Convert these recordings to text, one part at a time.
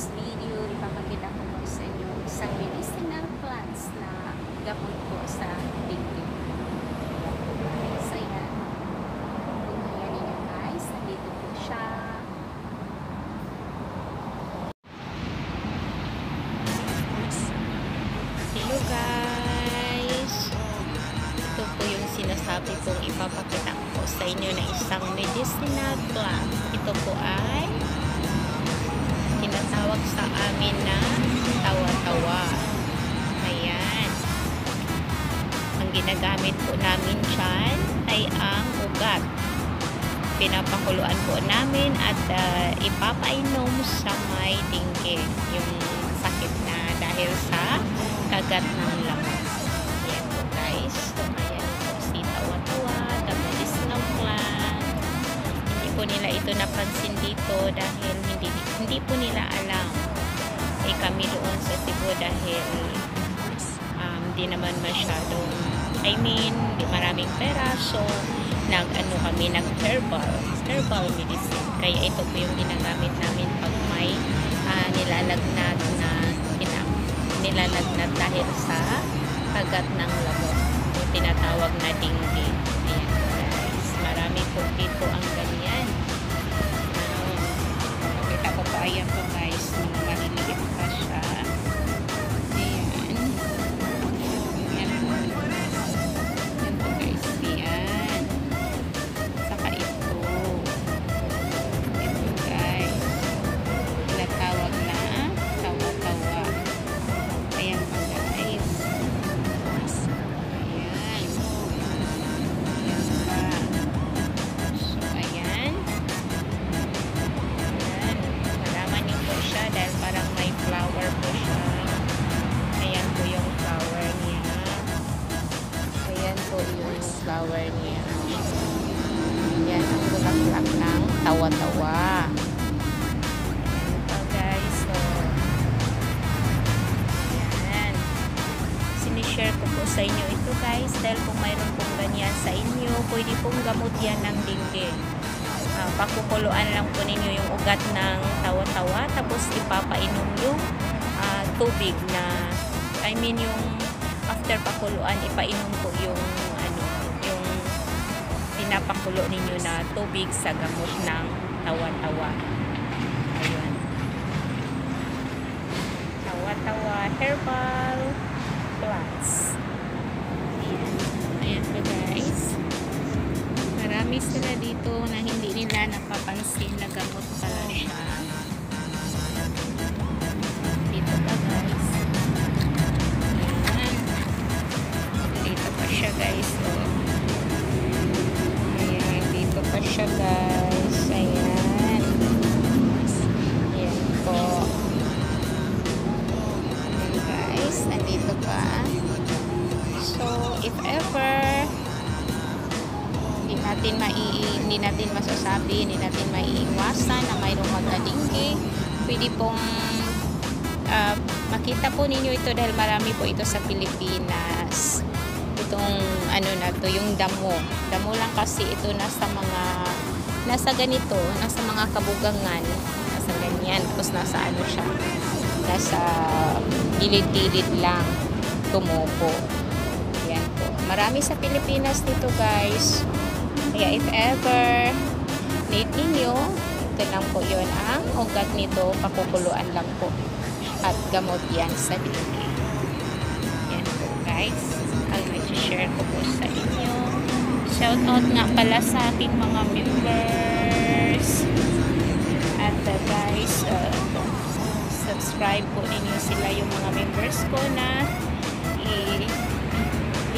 this video, ipapakita ko po sa inyo isang medicinal plants na gamot po sa dengue. So yan. Kung ayan ninyo guys, nandito po siya. Hello guys! Ito po yung sinasabi kong ipapakita ko sa inyo na isang medicinal plant. Ito po ay tinatawag sa amin na tawa-tawa. Ayan. Ang ginagamit po namin dyan ay ang ugat. Pinapakuluan po namin at ipapainom sa may dengue. Yung sakit na dahil sa kagat ng lamok. Ayan po guys. So, ayan po si tawa-tawa, the medicinal plant. Hindi po nila ito napansin dito dahil hindi po nila alam. Eh kami doon sa Cebu dahil di naman masyadong, di maraming pera, so nag-herbal medicine. Kaya ito po yung ginagamit namin pag may nilalagnat dahil sa kagat ng lamok. Yung tinatawag na dengue. Ayan guys, marami po dito ang ganyan. Kita ko pa, ayan po guys, mga maliliit pa siya. Ayan. Ayan po. Ayan po guys, ayan. Saka ito. Ito guys. Tinatawag na tawa-tawa. Ayan po guys. Ayan. Ayan pa. So ayan. Siya dahil parang may flower po siya. Ayan po yung flower niya. Ayan po yung flower niya. Ayan ang bulaklak ng tawa-tawa. Ayan po guys. So, ayan. Sinishare ko po sa inyo ito guys dahil kung mayroon pong ganyan sa inyo, pwede pong gamot yan ng dengue. Pakukuluan lang po ninyo yung ugat ng tawa-tawa tapos ipapainom yung tubig na yung after pakuluan ipainom po yung yung pinapakulo ninyo na tubig sa gamot ng tawa-tawa. Ayun. Tawa-tawa herbal plants. Ayan po guys. Marami sila dito na hindi nila napapansin na gamot pala siya. Dito pa guys. Ayan. Dito pa siya guys. Oh. Ayan. Dito pa siya guys. Ayan. Ayan po. Ayan guys. Nandito pa. So, if ever hindi natin masasabi, hindi natin maiiwasan na mayroong magka-dengue. Pwede pong makita po ninyo ito dahil marami po ito sa Pilipinas. Itong yung damo. Damo lang kasi ito nasa ganito, nasa mga kabugangan, nasa ganyan, tapos nasa siya, nasa gilid-gilid lang tumupo. Yan po. Marami sa Pilipinas dito guys. Kaya if ever need ninyo, ito lang po yun ang ugat nito, pakukuluan lang po at gamot yan sa dengue. Yan po guys, ang i-share ko po sa inyo. Shout out nga pala sa aking mga members at guys, subscribe po ninyo sila yung mga members ko na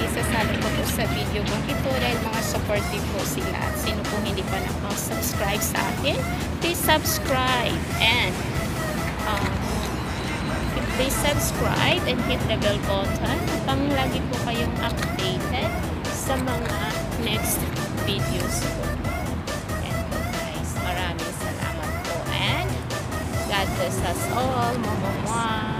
isasali ko po sa video kong ito dahil mga supportive po sila. At sino po hindi pa nakasubscribe sa akin, please subscribe and please subscribe and hit the bell button upang lagi po kayong updated sa mga next videos ko. And po guys, maraming salamat po and God bless us all. Mwah, mwah, mwah.